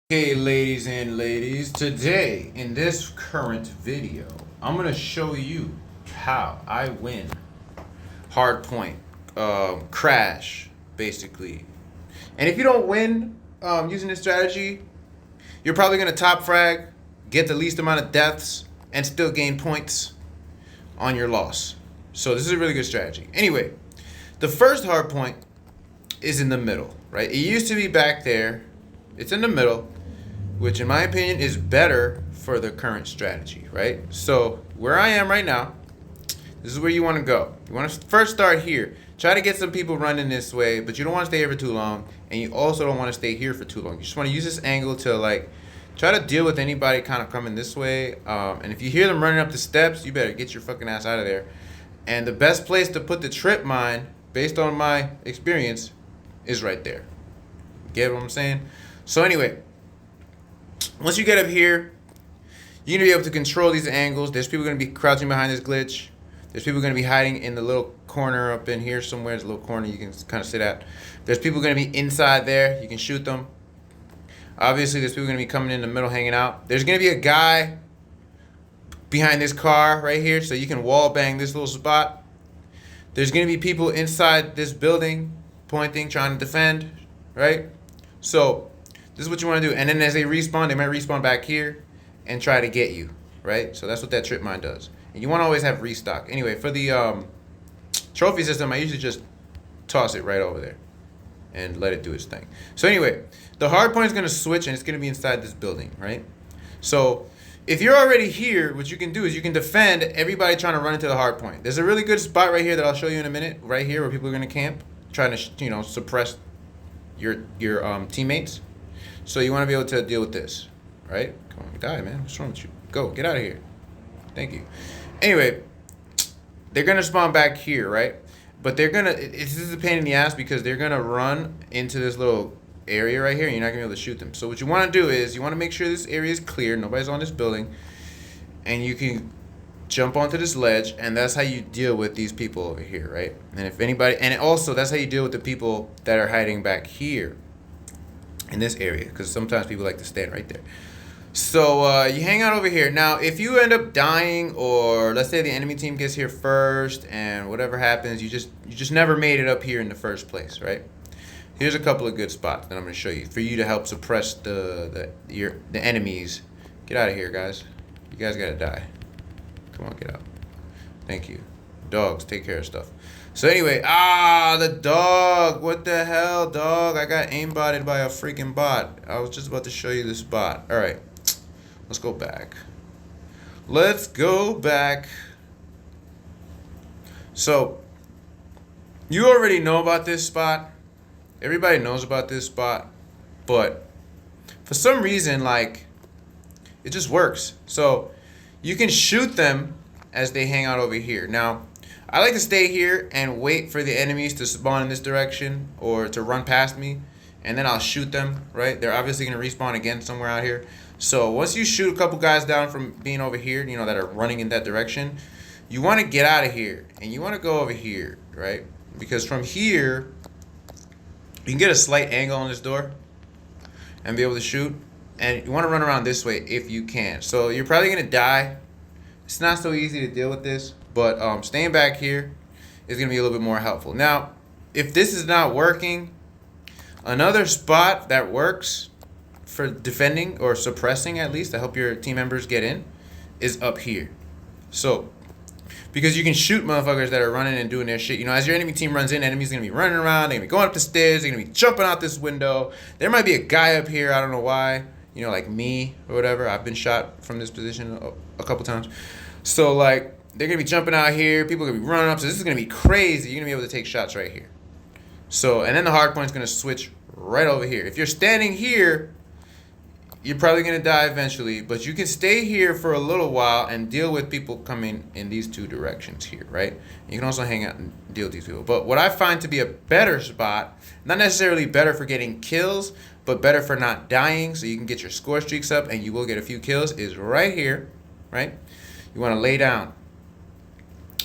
Okay, ladies and ladies, today in this current video, I'm gonna show you how I win Hardpoint, Crash, basically. And if you don't win using this strategy, you're probably gonna top frag, get the least amount of deaths, and still gain points on your loss. So this is a really good strategy. Anyway, the first Hardpoint is in the middle, right? It used to be back there. It's in the middle, which in my opinion is better for the current strategy, right? So where I am right now, this is where you want to go. You want to first start here. Try to get some people running this way, but you don't want to stay here for too long, and you also don't want to stay here for too long. You just want to use this angle to like try to deal with anybody kind of coming this way. And if you hear them running up the steps, you better get your fucking ass out of there. And the best place to put the trip mine, based on my experience, is right there. Get what I'm saying? So anyway, once you get up here, you're going to be able to control these angles. There's people going to be crouching behind this glitch. There's people going to be hiding in the little corner up in here somewhere. There's a little corner you can kind of sit at. There's people going to be inside there. You can shoot them. Obviously, there's people going to be coming in the middle hanging out. There's going to be a guy behind this car right here, so you can wall bang this little spot. There's going to be people inside this building pointing, trying to defend, right? So this is what you want to do. And then as they respawn, they might respawn back here and try to get you, right? So that's what that trip mine does. And you want to always have restock. Anyway, for the trophy system, I usually just toss it right over there and let it do its thing. So anyway, the hard point is going to switch and it's going to be inside this building, right? So if you're already here, what you can do is you can defend everybody trying to run into the hard point. There's a really good spot right here that I'll show you in a minute, right here where people are going to camp, trying to, suppress your teammates. So you want to be able to deal with this, right? Come on, die, man. What's wrong with you? Go, get out of here. Thank you. Anyway, they're going to spawn back here, right? But they're going to, this is a pain in the ass because they're going to run into this little area right here and you're not going to be able to shoot them. So what you want to do is you want to make sure this area is clear, nobody's on this building, and you can jump onto this ledge, and that's how you deal with these people over here, right? And if anybody, and also that's how you deal with the people that are hiding back here in this area, because sometimes people like to stand right there. So you hang out over here. Now, if you end up dying, or let's say the enemy team gets here first, and whatever happens, you just never made it up here in the first place, right? Here's a couple of good spots that I'm going to show you for you to help suppress the enemies. Get out of here, guys. You guys gotta die. Come on, get out. Thank you. Dogs, take care of stuff. So anyway, the dog. What the hell, dog? I got aimbotted by a freaking bot. I was just about to show you this spot. All right, let's go back. Let's go back. So you already know about this spot. Everybody knows about this spot, but for some reason, like, it just works. So you can shoot them as they hang out over here. Now, I like to stay here and wait for the enemies to spawn in this direction or to run past me, and then I'll shoot them, right? They're obviously going to respawn again somewhere out here. So once you shoot a couple guys down from being over here, that are running in that direction, you want to get out of here, and you want to go over here, right? Because from here, you can get a slight angle on this door and be able to shoot. And you want to run around this way if you can. So you're probably going to die. It's not so easy to deal with this, but staying back here is going to be a little bit more helpful. Now, if this is not working, another spot that works for defending or suppressing, at least to help your team members get in, is up here. So because you can shoot motherfuckers that are running and doing their shit. As your enemy team runs in, enemies are going to be running around. They're going to be going up the stairs. They're going to be jumping out this window. There might be a guy up here. I don't know why. Like me or whatever. I've been shot from this position a couple times. So, like, they're going to be jumping out here. People are going to be running up. So this is going to be crazy. You're going to be able to take shots right here. So, and then the hard point's going to switch right over here. If you're standing here, you're probably going to die eventually, but you can stay here for a little while and deal with people coming in these two directions here, right? You can also hang out and deal with these people. But what I find to be a better spot, not necessarily better for getting kills, but better for not dying, so you can get your score streaks up and you will get a few kills, is right here, right? You want to lay down.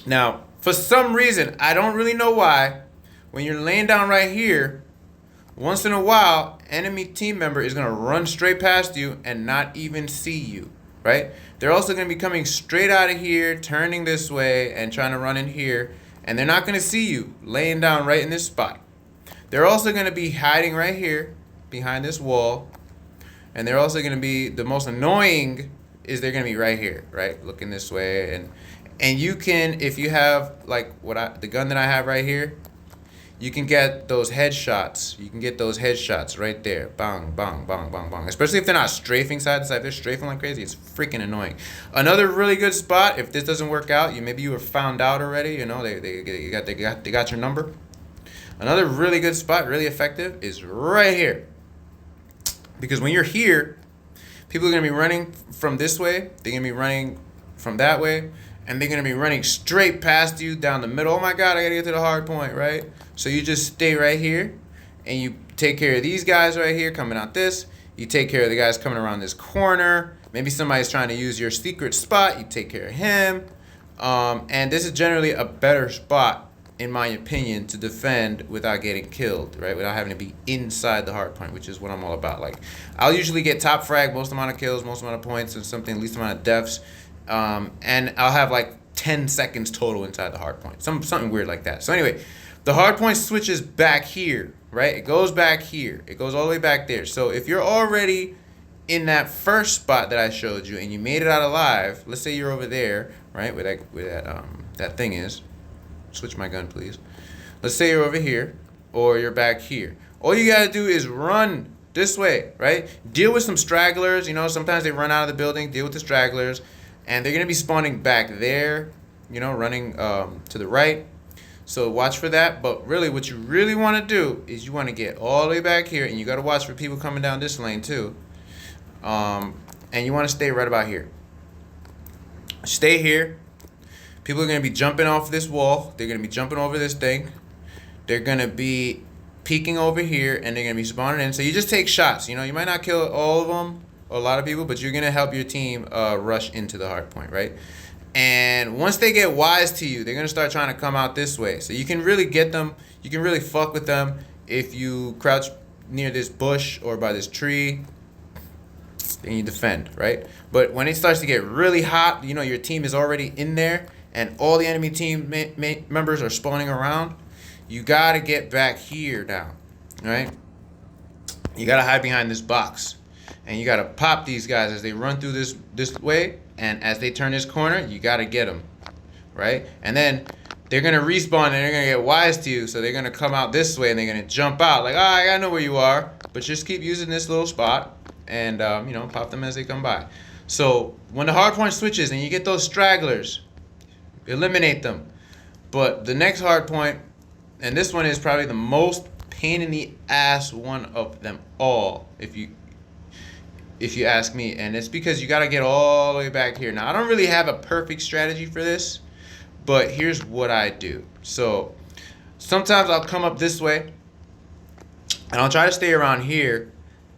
Now, for some reason, I don't really know why, when you're laying down right here, once in a while, enemy team member is gonna run straight past you and not even see you, right? They're also gonna be coming straight out of here, turning this way, and trying to run in here, and they're not gonna see you laying down right in this spot. They're also gonna be hiding right here behind this wall, and they're also gonna be, the most annoying is they're gonna be right here, right, looking this way, and you can, if you have like the gun that I have right here, you can get those headshots. You can get those headshots right there. Bang, bang, bang, bang, bang. Especially if they're not strafing side to side. If they're strafing like crazy, it's freaking annoying. Another really good spot, if this doesn't work out, maybe you were found out already. You know, they got your number. Another really good spot, really effective, is right here. Because when you're here, people are gonna be running from this way. They're gonna be running from that way. And they're going to be running straight past you down the middle. Oh my God, I got to get to the hard point, right? So you just stay right here and you take care of these guys right here coming out this. You take care of the guys coming around this corner. Maybe somebody's trying to use your secret spot. You take care of him. And this is generally a better spot, in my opinion, to defend without getting killed, right? Without having to be inside the hard point, which is what I'm all about. Like, I'll usually get top frag, most amount of kills, most amount of points, and something, least amount of deaths. And I'll have like 10 seconds total inside the hard point. Something weird like that. So anyway, the hard point switches back here, right? It goes back here. It goes all the way back there. So if you're already in that first spot that I showed you and you made it out alive, let's say you're over there, right? Where that thing is. Switch my gun, please. Let's say you're over here or you're back here. All you gotta do is run this way, right? Deal with some stragglers. You know, sometimes they run out of the building. Deal with the stragglers. And they're going to be spawning back there, you know, running to the right. So watch for that. But really, what you really want to do is you want to get all the way back here. And you got to watch for people coming down this lane, too. And you want to stay right about here. Stay here. People are going to be jumping off this wall. They're going to be jumping over this thing. They're going to be peeking over here. And they're going to be spawning in. So you just take shots. You know, you might not kill all of them, a lot of people, but you're going to help your team rush into the hard point, right? And once they get wise to you, they're going to start trying to come out this way. So you can really get them, you can really fuck with them if you crouch near this bush or by this tree and you defend, right? But when it starts to get really hot, you know, your team is already in there and all the enemy team members are spawning around, you got to get back here now, right? You got to hide behind this box. And you got to pop these guys as they run through this way. And as they turn this corner, you got to get them, right? And then they're going to respawn and they're going to get wise to you. So they're going to come out this way and they're going to jump out. Like, I know where you are. But just keep using this little spot and, you know, pop them as they come by. So when the hard point switches and you get those stragglers, eliminate them. But the next hard point, and this one is probably the most pain in the ass one of them all, if you ask me, and it's because you got to get all the way back here. Now, I don't really have a perfect strategy for this, but here's what I do. So sometimes I'll come up this way, and I'll try to stay around here,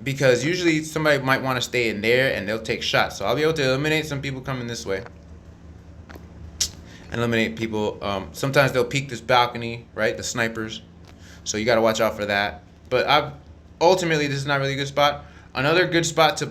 because usually somebody might want to stay in there, and they'll take shots. So I'll be able to eliminate some people coming this way, and eliminate people. Sometimes they'll peek this balcony, right, the snipers. So you got to watch out for that. But ultimately, this is not really a good spot. Another good spot to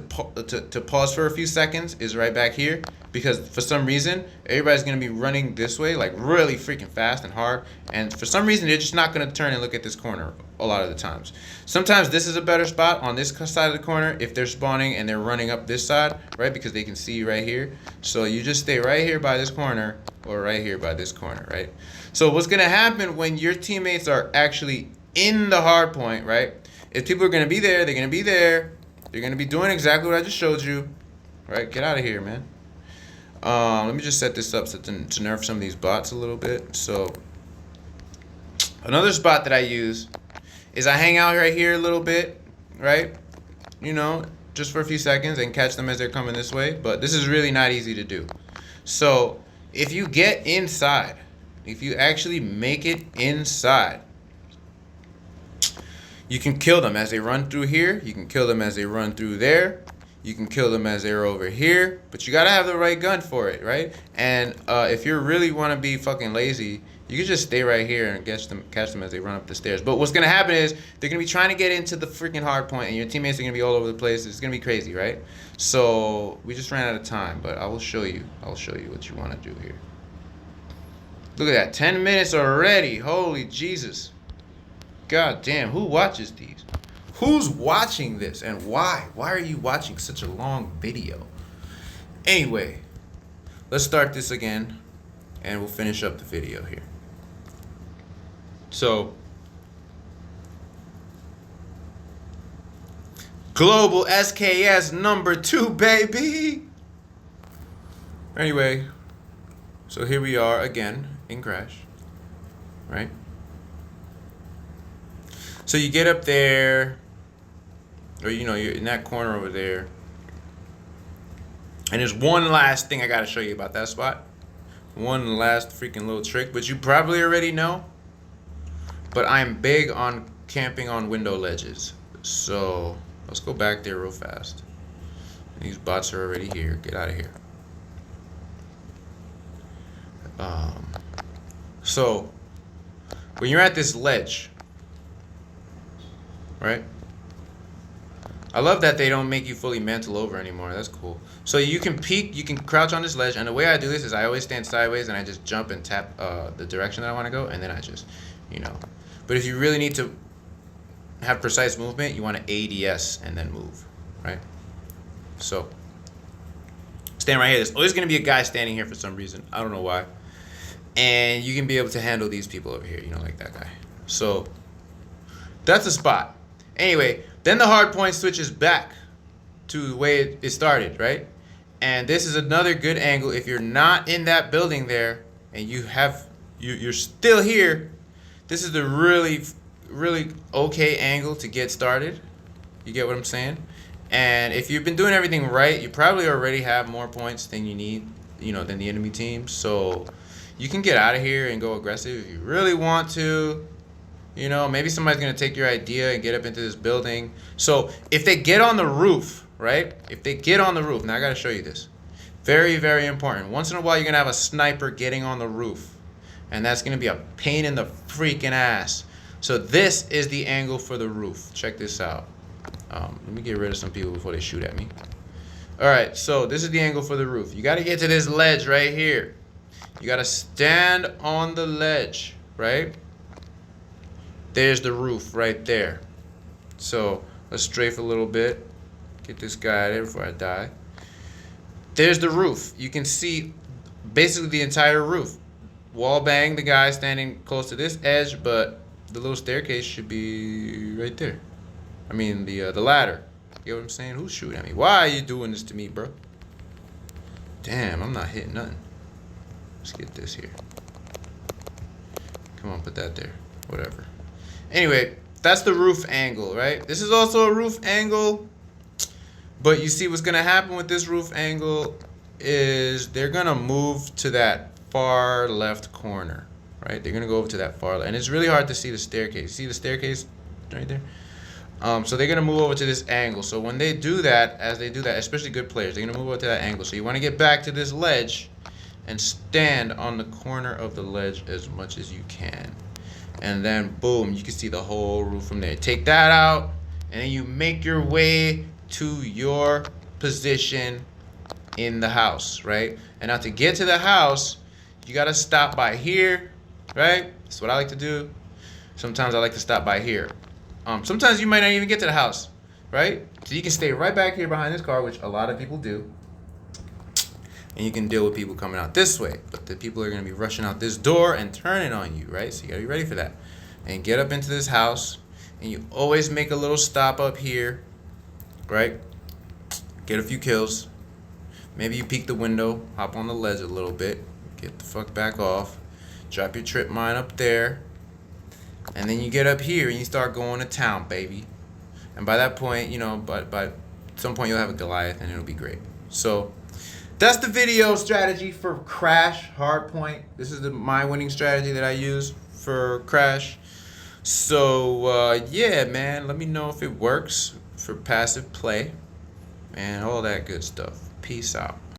pause for a few seconds is right back here, because for some reason everybody's going to be running this way like really freaking fast and hard, and for some reason they're just not going to turn and look at this corner a lot of the times. Sometimes this is a better spot on this side of the corner if they're spawning and they're running up this side, right, because they can see you right here. So you just stay right here by this corner or right here by this corner, right? So what's going to happen when your teammates are actually in the hard point, right, is people are going to be there, they're going to be there. You're going to be doing exactly what I just showed you. Right? Get out of here, man. Let me just set this up so to nerf some of these bots a little bit. So, another spot that I use is I hang out right here a little bit, right? You know, just for a few seconds and catch them as they're coming this way. But this is really not easy to do. So, if you get inside, if you actually make it inside, you can kill them as they run through here. You can kill them as they run through there. You can kill them as they're over here. But you got to have the right gun for it, right? And if you really want to be fucking lazy, You can just stay right here and catch them as they run up the stairs. But what's gonna happen is they're gonna be trying to get into the freaking hard point, and your teammates are gonna be all over the place. It's gonna be crazy, right? So we just ran out of time, but I will show you. I'll show you what you want to do here. Look at that, 10 minutes already. Holy Jesus! God damn, who watches these? Who's watching this, and why? Why are you watching such a long video? Anyway, let's start this again, and we'll finish up the video here. So, global SKS number 2, baby. Anyway, so here we are again in Crash, right? So you get up there, or you know, you're in that corner over there. And there's one last thing I gotta show you about that spot. One last freaking little trick, but you probably already know. But I'm big on camping on window ledges. So let's go back there real fast. These bots are already here. Get out of here. So when you're at this ledge, right? I love that they don't make you fully mantle over anymore. That's cool. So you can peek, you can crouch on this ledge, and the way I do this is I always stand sideways and I just jump and tap the direction that I want to go, and then I just, you know. But if you really need to have precise movement, you want to ADS and then move, right? So stand right here. There's always going to be a guy standing here for some reason. I don't know why. And you can be able to handle these people over here, you know, like that guy. So that's a spot. Anyway, then the hard point switches back to the way it started, right? And this is another good angle. If you're not in that building there and you're still here, this is a really okay angle to get started. You get what I'm saying? And if you've been doing everything right, you probably already have more points than you need, you know, than the enemy team. So you can get out of here and go aggressive if you really want to. You know, maybe somebody's going to take your idea and get up into this building. So if they get on the roof, right? If they get on the roof, now I got to show you this. Very, very important. Once in a while, you're going to have a sniper getting on the roof. And that's going to be a pain in the freaking ass. So this is the angle for the roof. Check this out. Let me get rid of some people before they shoot at me. All right, so this is the angle for the roof. You got to get to this ledge right here. You got to stand on the ledge, right? There's the roof right there. So let's strafe a little bit. Get this guy out of there before I die. There's the roof. You can see basically the entire roof. Wall bang the guy standing close to this edge, but the little staircase should be right there. I mean the ladder. You know what I'm saying? Who's shooting at me? Why are you doing this to me, bro? Damn, I'm not hitting nothing. Let's get this here. Come on, put that there. Whatever. Anyway, that's the roof angle, right? This is also a roof angle. But you see what's going to happen with this roof angle is they're going to move to that far left corner, right? They're going to go over to that far left. And it's really hard to see the staircase. See the staircase right there? So they're going to move over to this angle. So when they do that, as they do that, especially good players, they're going to move over to that angle. So you want to get back to this ledge and stand on the corner of the ledge as much as you can. And then, boom, you can see the whole roof from there. Take that out, and then you make your way to your position in the house, right? And now to get to the house, you got to stop by here, right? That's what I like to do. Sometimes I like to stop by here. Sometimes you might not even get to the house, right? So you can stay right back here behind this car, which a lot of people do. And you can deal with people coming out this way. But the people are going to be rushing out this door and turning on you, right? So you got to be ready for that. And get up into this house. And you always make a little stop up here, right? Get a few kills. Maybe you peek the window, hop on the ledge a little bit. Get the fuck back off. Drop your trip mine up there. And then you get up here and you start going to town, baby. And by that point, you know, by some point you'll have a Goliath and it'll be great. So that's the video strategy for Crash Hardpoint. This is my winning strategy that I use for Crash. So yeah, man, let me know if it works for passive play and all that good stuff. Peace out.